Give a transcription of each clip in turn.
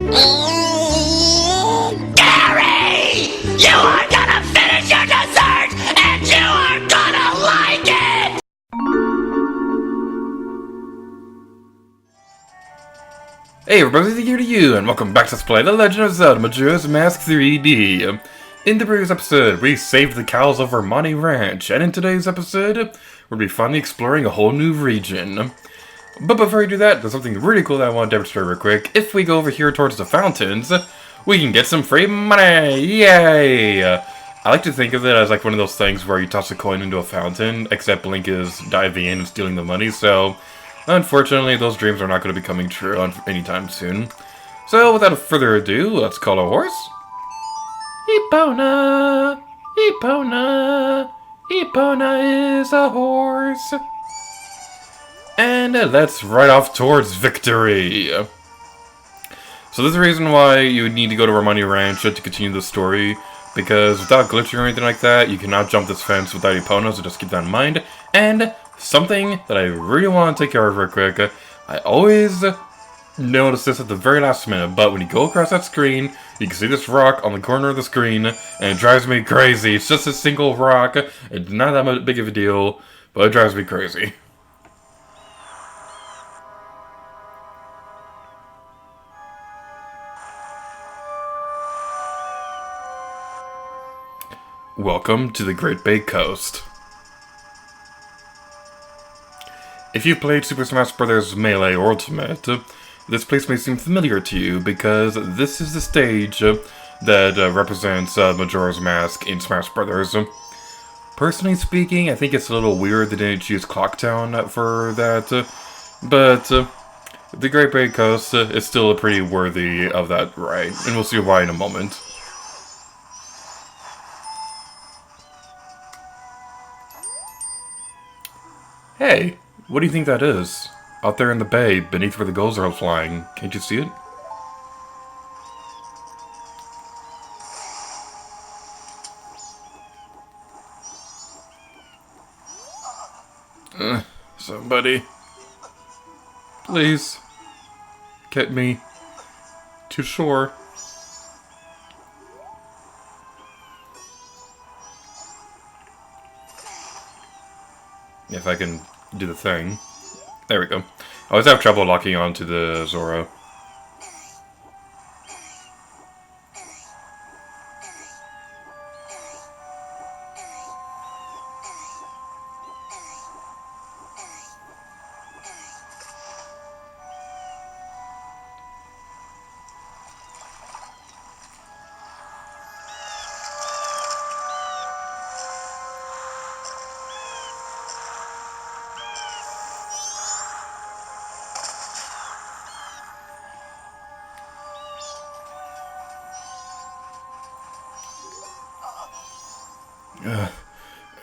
Gary! You are gonna finish your dessert, and you are gonna like it! Hey everybody, the year to you, and welcome back to Let's Play The Legend of Zelda Majora's Mask 3D. In the previous episode, we saved the cows of Vermani Ranch, and in today's episode, we'll be finally exploring a whole new region. But before we do that, there's something really cool that I want to demonstrate real quick. If we go over here towards the fountains, we can get some free money! Yay! I like to think of it as like one of those things where you toss a coin into a fountain, except Link is diving in and stealing the money, so unfortunately those dreams are not going to be coming true anytime soon. So without further ado, let's call a horse. Epona! Epona! Epona is a horse! And let's ride off towards victory! So this is the reason why you would need to go to Vermani Ranch to continue the story, because without glitching or anything like that, you cannot jump this fence without Epona, so just keep that in mind. And something that I really want to take care of real quick, I always notice this at the very last minute, but when you go across that screen, you can see this rock on the corner of the screen, and it drives me crazy. It's just a single rock, it's not that big of a deal, but it drives me crazy. Welcome to the Great Bay Coast. If you've played Super Smash Bros. Melee or Ultimate, this place may seem familiar to you because this is the stage that represents Majora's Mask in Smash Bros. Personally speaking, I think it's a little weird they didn't choose Clocktown for that, but the Great Bay Coast is still pretty worthy of that ride, and we'll see why in a moment. Hey, what do you think that is? Out there in the bay, beneath where the gulls are flying. Can't you see it? Somebody. Please. Get me to shore. If I can do the thing. There we go. I always have trouble locking onto the Zora.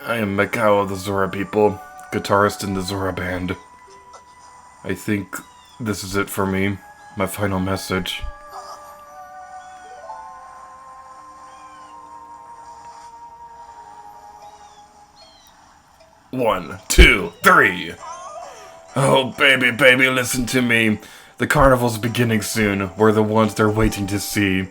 I am Mikao of the Zora people, guitarist in the Zora band. I think this is it for me, my final message. One, two, three! Oh, baby, baby, listen to me. The carnival's beginning soon. We're the ones they're waiting to see.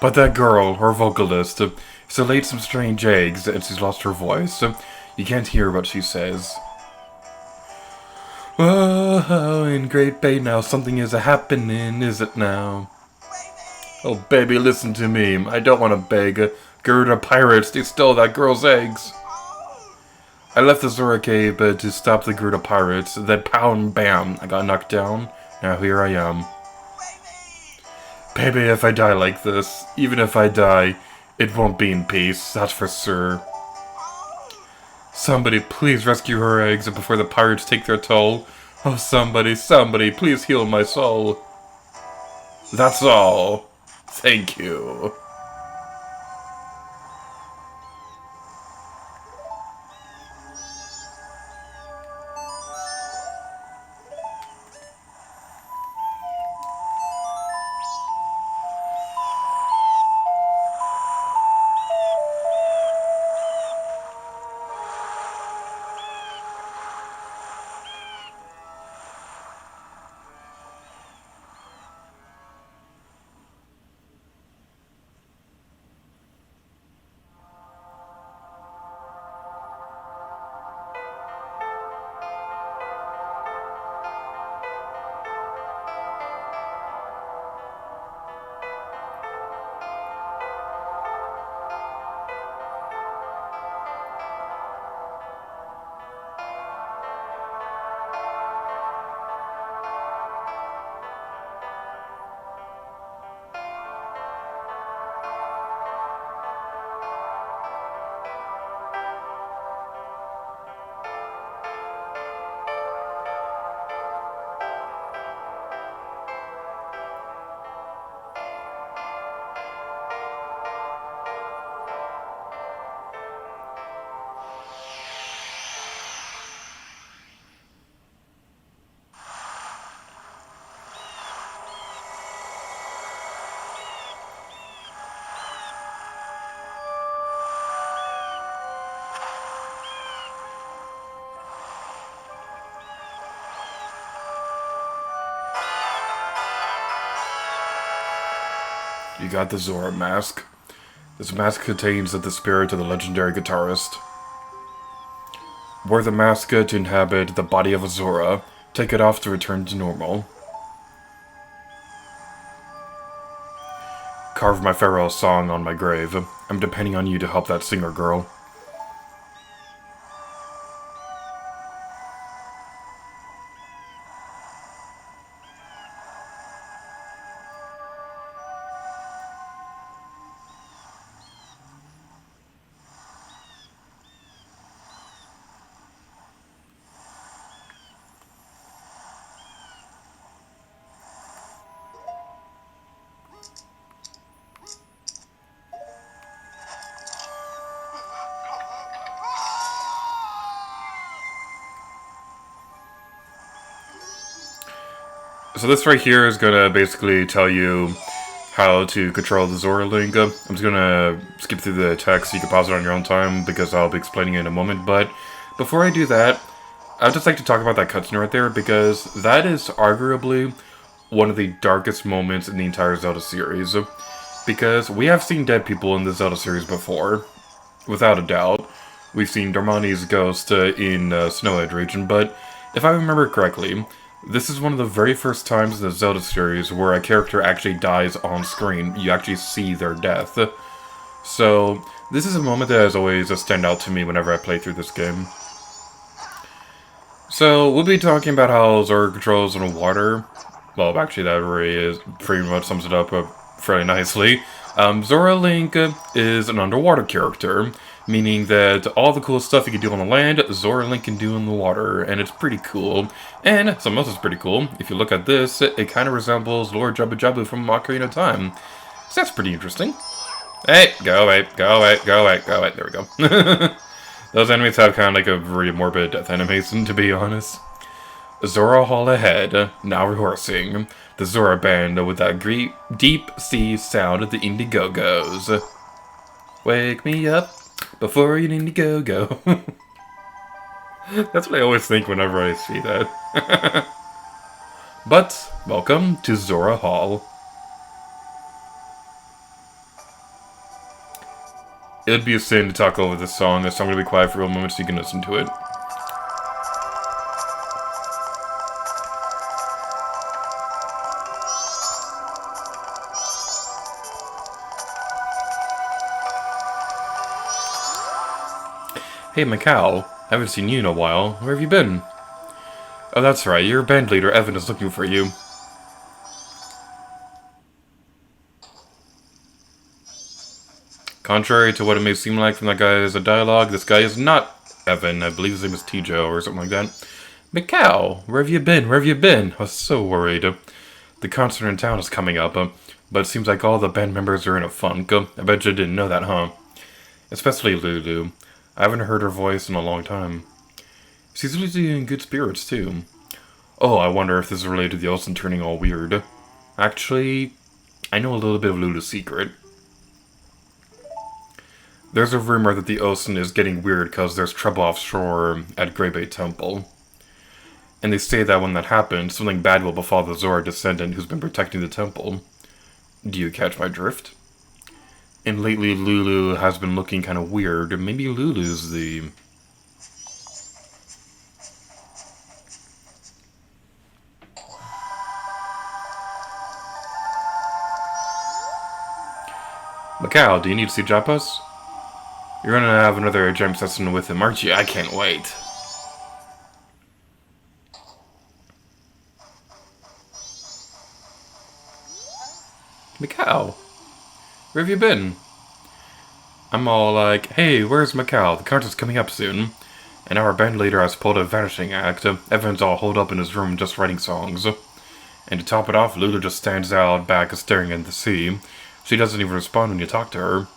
But that girl, her vocalist, so laid some strange eggs, and she's lost her voice, so you can't hear what she says. Whoa, in Great Bay now, something is a-happening, is it now? Oh, baby, listen to me. I don't want to beg. Garuda pirates, they stole that girl's eggs. I left the Zora cave to stop the Garuda pirates, then pow and bam, I got knocked down. Now here I am. Baby, if I die like this, even if I die, it won't be in peace, that's for sure. Somebody, please rescue her eggs before the pirates take their toll. Oh, somebody, please heal my soul. That's all. Thank you. You got the Zora mask. This mask contains the spirit of the legendary guitarist. Wear the mask to inhabit the body of a Zora. Take it off to return to normal. Carve my farewell song on my grave. I'm depending on you to help that singer girl. So this right here is gonna basically tell you how to control the Zora Link. I'm just gonna skip through the text so you can pause it on your own time because I'll be explaining it in a moment. But before I do that, I'd just like to talk about that cutscene right there because that is arguably one of the darkest moments in the entire Zelda series. Because we have seen dead people in the Zelda series before, without a doubt. We've seen Darmani's ghost in Snow Edge region, but if I remember correctly, this is one of the very first times in the Zelda series where a character actually dies on screen. You actually see their death. So, this is a moment that has always stand out to me whenever I play through this game. So, we'll be talking about how Zora controls in water. Well, actually, that really is pretty much sums it up fairly nicely. Zora Link is an underwater character, meaning that all the cool stuff you can do on the land, Zora Link can do in the water, and it's pretty cool. And something else is pretty cool. If you look at this, it kind of resembles Lord Jabba Jabba from Ocarina of Time. So that's pretty interesting. Hey, go away, go away, go away, go away. There we go. Those enemies have kind of like a very morbid death animation, to be honest. Zora Hall ahead, now rehearsing. The Zora band with that deep sea sound of the Indiegogo's. Wake me up before you Indiegogo. That's what I always think whenever I see that. But, welcome to Zora Hall. It would be a sin to talk over this song, so I'm going to be quiet for a moment so you can listen to it. Hey, Macau. Haven't seen you in a while. Where have you been? Oh, that's right. Your band leader, Evan, is looking for you. Contrary to what it may seem like from that guy's dialogue, this guy is not Evan. I believe his name is Tijo or something like that. Macau, where have you been? Where have you been? I was so worried. The concert in town is coming up, but it seems like all the band members are in a funk. I bet you didn't know that, huh? Especially Lulu. I haven't heard her voice in a long time. She's usually in good spirits, too. Oh, I wonder if this is related to the Olsen turning all weird. Actually, I know a little bit of Lulu's secret. There's a rumor that the ocean is getting weird because there's trouble offshore at Grey Bay Temple. And they say that when that happens, something bad will befall the Zora descendant who's been protecting the temple. Do you catch my drift? And lately Lulu has been looking kind of weird. Maybe Lulu's the... Macau, do you need to see Japas? You're gonna have another jam session with him, aren't you? I can't wait. Macau, where have you been? I'm all like, hey, where's Macau? The concert's coming up soon. And our band leader has pulled a vanishing act. Evan's all holed up in his room just writing songs. And to top it off, Lulu just stands out back staring at the sea. She doesn't even respond when you talk to her.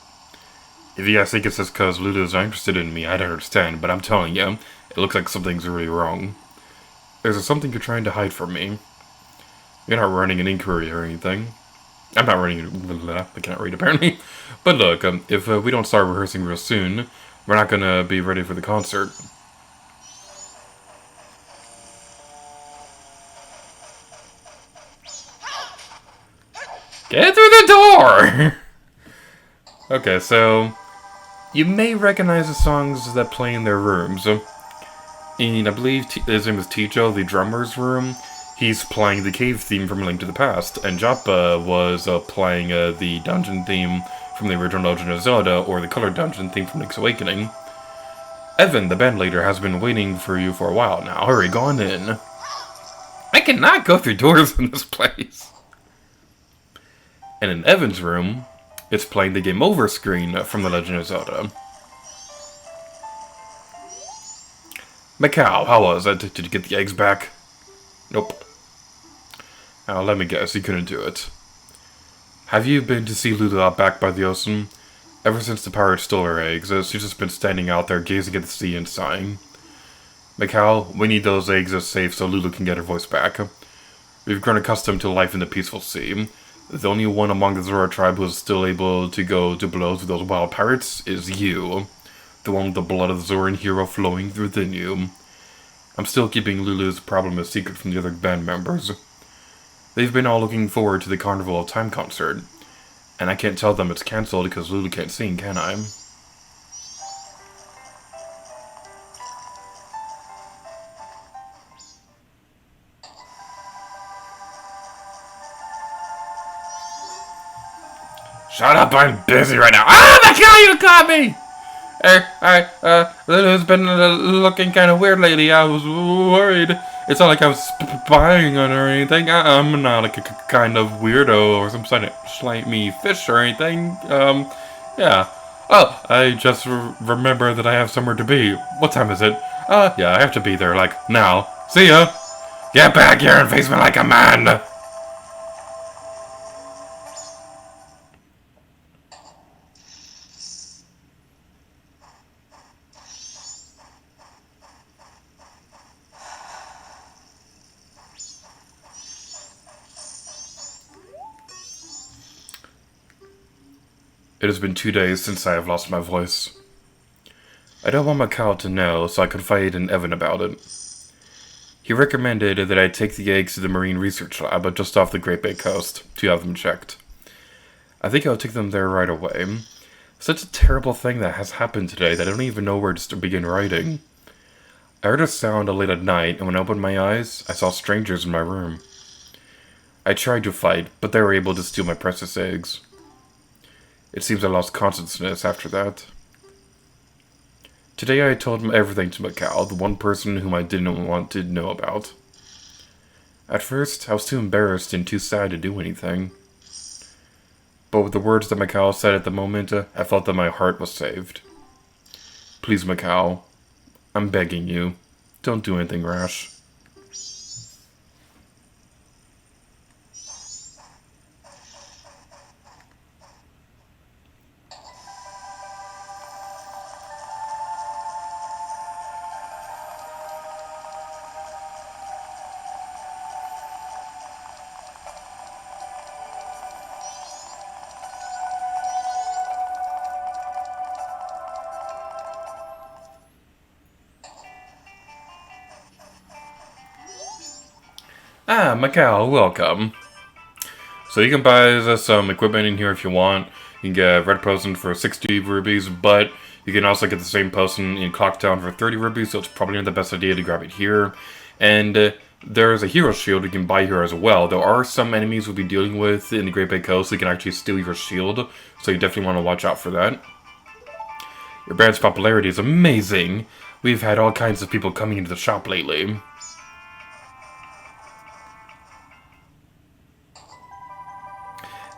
If you guys think it's just because Lulu's not interested in me, I don't understand, but I'm telling you, it looks like something's really wrong. Is there something you're trying to hide from me? You're not running an inquiry or anything. I'm not running... I can't read, apparently. But look, if we don't start rehearsing real soon, we're not gonna be ready for the concert. Get through the door! Okay, so you may recognize the songs that play in their rooms. And I believe his name is Ticho, the drummer's room. He's playing the cave theme from Link to the Past, and Joppa was playing the dungeon theme from the original Legend of Zelda, or the colored dungeon theme from Link's Awakening. Evan, the band leader, has been waiting for you for a while now. Hurry, go on in. I cannot go through doors in this place. And in Evan's room, it's playing the Game Over screen from The Legend of Zelda. Macau, how was it? Did you get the eggs back? Nope. Now, let me guess, you couldn't do it. Have you been to see Lulu out back by the ocean? Ever since the pirates stole her eggs, she's just been standing out there gazing at the sea and sighing. Macau, we need those eggs safe so Lulu can get her voice back. We've grown accustomed to life in the peaceful sea. The only one among the Zora tribe who is still able to go to blows with those wild pirates is you. The one with the blood of the Zoran hero flowing within you. I'm still keeping Lulu's problem a secret from the other band members. They've been all looking forward to the Carnival of Time concert. And I can't tell them it's cancelled because Lulu can't sing, can I? Shut up, I'm busy right now. Ah, my God, you caught me! Lulu's been looking kind of weird lately. I was worried. It's not like I was spying on her or anything. I'm not like a kind of weirdo or some slimy fish or anything. Yeah. Oh, I just remember that I have somewhere to be. What time is it? Yeah, I have to be there, like, now. See ya! Get back here and face me like a man! It has been 2 days since I have lost my voice. I don't want Macau to know, so I confided in Evan about it. He recommended that I take the eggs to the Marine Research Lab just off the Great Bay Coast to have them checked. I think I'll take them there right away. Such a terrible thing that has happened today that I don't even know where to begin writing. I heard a sound late at night, and when I opened my eyes, I saw strangers in my room. I tried to fight, but they were able to steal my precious eggs. It seems I lost consciousness after that. Today I told him everything to Macau, the one person whom I didn't want to know about. At first, I was too embarrassed and too sad to do anything. But with the words that Macau said at the moment, I felt that my heart was saved. Please, Macau, I'm begging you, don't do anything rash. Ah, Macau, welcome. So you can buy some equipment in here if you want. You can get a red potion for 60 rubies, but you can also get the same potion in Clocktown for 30 rubies, so it's probably not the best idea to grab it here. And there's a hero shield you can buy here as well. There are some enemies we'll be dealing with in the Great Bay Coast that can actually steal your shield, so you definitely want to watch out for that. Your brand's popularity is amazing. We've had all kinds of people coming into the shop lately.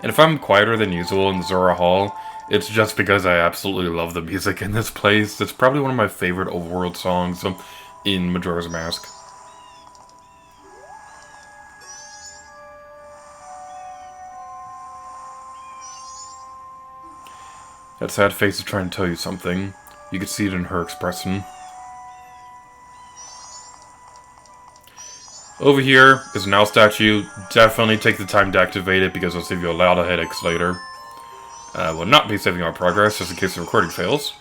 And if I'm quieter than usual in Zora Hall, it's just because I absolutely love the music in this place. It's probably one of my favorite overworld songs in Majora's Mask. That sad face is trying to tell you something. You could see it in her expression. Over here is an owl statue. Definitely take the time to activate it because it'll save you a lot of headaches later. Will not be saving our progress just in case the recording fails.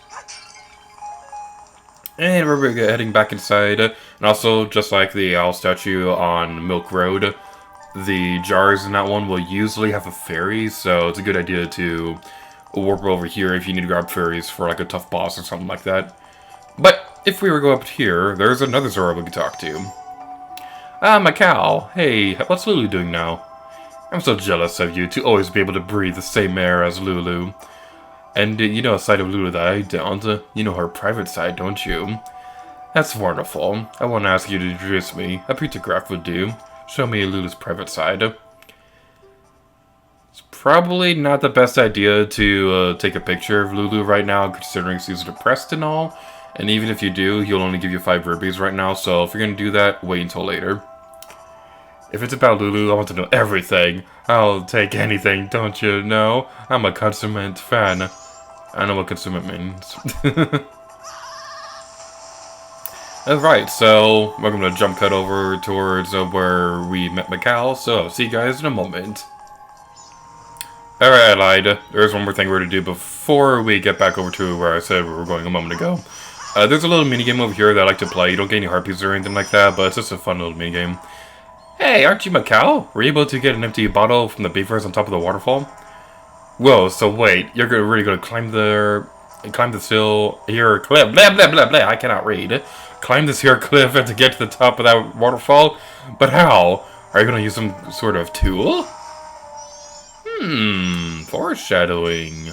And we're heading back inside. And also, just like the owl statue on Milk Road, the jars in that one will usually have a fairy, so it's a good idea to warp over here if you need to grab fairies for like a tough boss or something like that. But if we were to go up here, there's another Zora we could talk to. Ah, Macau. Hey, what's Lulu doing now? I'm so jealous of you to always be able to breathe the same air as Lulu. And you know a side of Lulu that I don't. You know her private side, don't you? That's wonderful. I want to ask you to introduce me. A pictograph would do. Show me Lulu's private side. It's probably not the best idea to take a picture of Lulu right now, considering she's depressed and all. And even if you do, he'll only give you 5 rubies right now, so if you're going to do that, wait until later. If it's about Lulu, I want to know everything. I'll take anything, don't you know? I'm a consummate fan. I know what consummate means. Alright, so we're going to jump cut over towards where we met Macau, so I'll see you guys in a moment. Alright, I lied. There's one more thing we're going to do before we get back over to where I said we were going a moment ago. There's a little minigame over here that I like to play. You don't get any heart pieces or anything like that, but it's just a fun little minigame. Hey, aren't you Macau? Were you able to get an empty bottle from the beavers on top of the waterfall? Whoa, so wait, you're really going to climb this hill here cliff, blah blah blah blah, I cannot read. Climb this here cliff and to get to the top of that waterfall? But how? Are you going to use some sort of tool? Foreshadowing.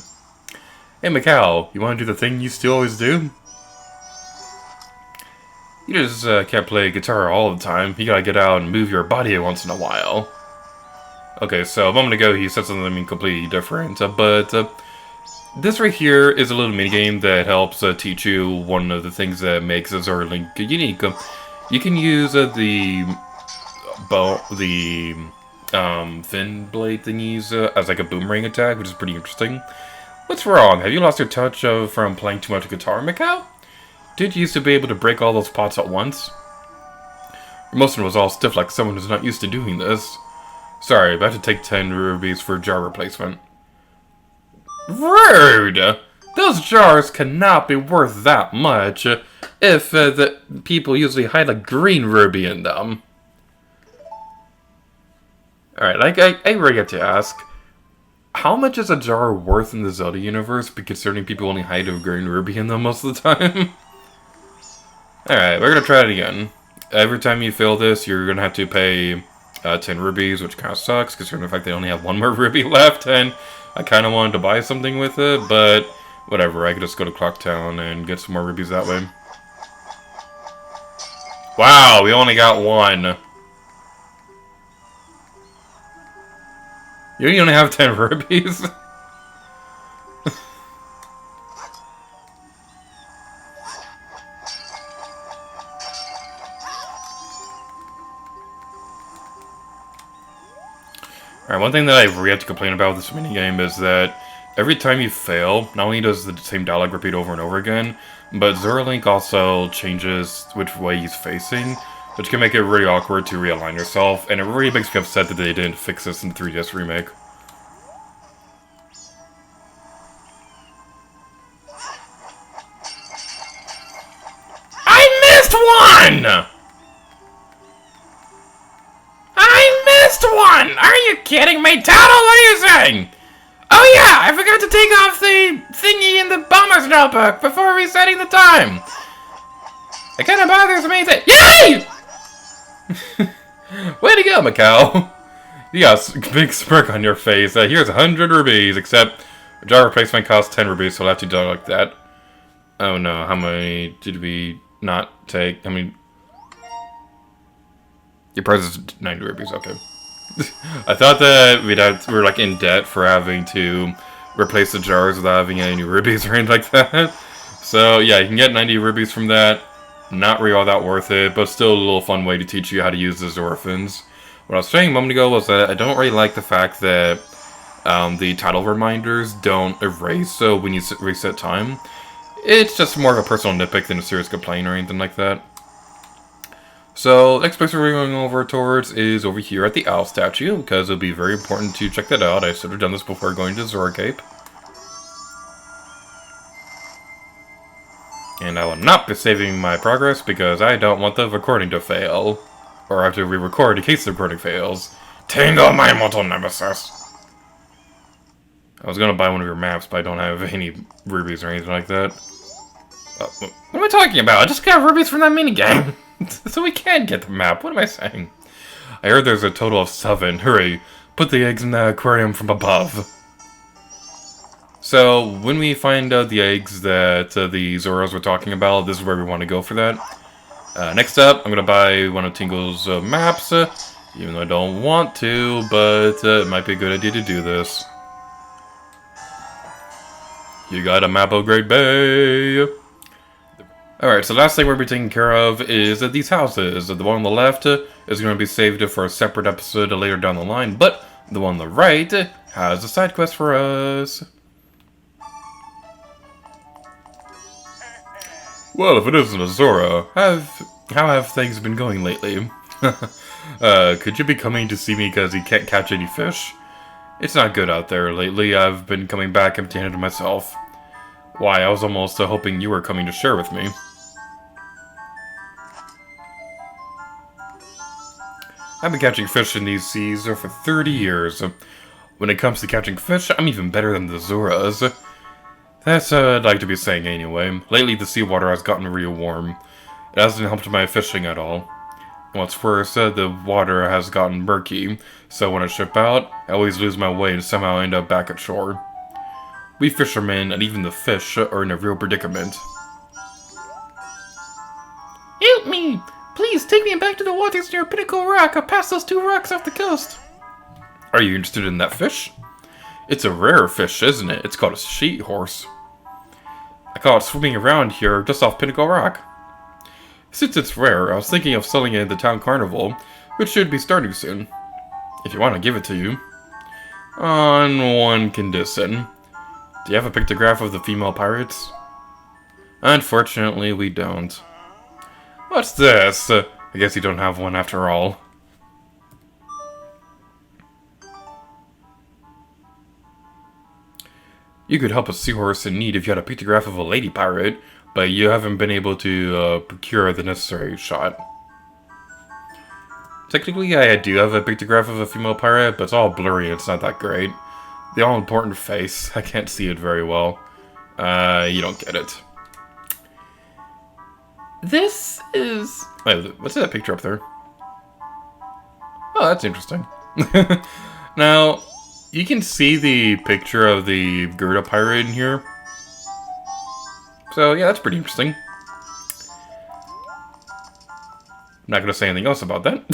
Hey Macau, you want to do the thing you still always do? You just can't play guitar all the time. You gotta get out and move your body once in a while. Okay, so a moment ago he said something completely different, but this right here is a little minigame that helps teach you one of the things that makes Zora Link unique. You can use the fin blade thingies as like a boomerang attack, which is pretty interesting. What's wrong? Have you lost your touch from playing too much guitar, Macau? Did you used to be able to break all those pots at once? Most of it was all stiff like someone who's not used to doing this. Sorry, about to take 10 rubies for jar replacement. Rude! Those jars cannot be worth that much if the people usually hide a green ruby in them. Alright, I really have to ask. How much is a jar worth in the Zelda universe, considering people only hide a green ruby in them most of the time? Alright, we're gonna try it again. Every time you fail this, you're gonna have to pay 10 rubies, which kind of sucks, considering the fact they only have 1 more ruby left, and I kind of wanted to buy something with it, but whatever, I could just go to Clocktown and get some more rubies that way. Wow, we only got 1. You only have 10 rubies? Alright, one thing that I really have to complain about with this minigame is that every time you fail, not only does the same dialogue repeat over and over again, but Zora Link also changes which way he's facing, which can make it really awkward to realign yourself, and it really makes me upset that they didn't fix this in the 3DS remake. I missed one! Are you kidding me, Toto? What are you saying? Oh yeah, I forgot to take off the thingy in the bomber's notebook before resetting the time. It kind of bothers me that— Yay! Way to go, Macau. You got a big smirk on your face. Here's 100 rubies, except jar replacement costs 10 rubies, so I'll have to do it like that. Oh no, how many did we not take? I mean, your price is 90 rubies, okay. I thought that we were like in debt for having to replace the jars without having any rubies or anything like that. So yeah, you can get 90 rubies from that. Not really all that worth it, but still a little fun way to teach you how to use the Zorafins. What I was saying a moment ago was that I don't really like the fact that the title reminders don't erase when you reset time. It's just more of a personal nitpick than a serious complaint or anything like that. So, next place we're going over towards is over here at the owl statue, because it'll be very important to check that out. I should have done this before going to Zora Cape. And I will not be saving my progress, because I don't want the recording to fail. Or I have to re-record in case the recording fails. Tingle, my mortal nemesis. I was gonna buy one of your maps, but I don't have any rubies or anything like that. What am I talking about? I just got rubies from that minigame. So we can get the map. What am I saying? I heard there's a total of 7. Hurry, put the eggs in the aquarium from above. So, when we find out the eggs that the Zoras were talking about, this is where we want to go for that. Next up, I'm going to buy one of Tingle's maps, even though I don't want to, but it might be a good idea to do this. You got a map of Great Bay! Alright, so last thing we're going to be taking care of is these houses. The one on the left is going to be saved for a separate episode later down the line, but the one on the right has a side quest for us. Well, if it isn't a Zora, how have things been going lately? Could you be coming to see me because you can't catch any fish? It's not good out there lately. I've been coming back empty-handed myself. Why, I was almost hoping you were coming to share with me. I've been catching fish in these seas for 30 years. When it comes to catching fish, I'm even better than the Zoras. That's what I'd like to be saying anyway. Lately, the seawater has gotten real warm. It hasn't helped my fishing at all. What's worse, the water has gotten murky, so when I ship out, I always lose my way and somehow end up back at shore. We fishermen, and even the fish, are in a real predicament. Help me! Please take me back to the waters near Pinnacle Rock. I'll pass those 2 rocks off the coast. Are you interested in that fish? It's a rare fish, isn't it? It's called a sheet horse. I caught it swimming around here just off Pinnacle Rock. Since it's rare, I was thinking of selling it at the town carnival, which should be starting soon. If you want to give it to you. On one condition. Do you have a pictograph of the female pirates? Unfortunately, we don't. What's this? I guess you don't have one after all. You could help a seahorse in need if you had a pictograph of a lady pirate, but you haven't been able to procure the necessary shot. Technically, I do have a pictograph of a female pirate, but it's all blurry and it's not that great. The all-important face, I can't see it very well. You don't get it. This is... Wait, what's that picture up there? Oh, that's interesting. Now, you can see the picture of the Gerda pirate in here. So, yeah, that's pretty interesting. I'm not going to say anything else about that.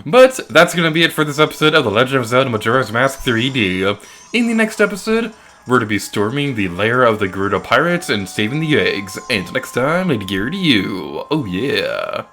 But that's going to be it for this episode of The Legend of Zelda Majora's Mask 3D. In the next episode, we're to be storming the lair of the Gerudo pirates and saving the eggs. And next time, Lady Gear to you. Oh yeah.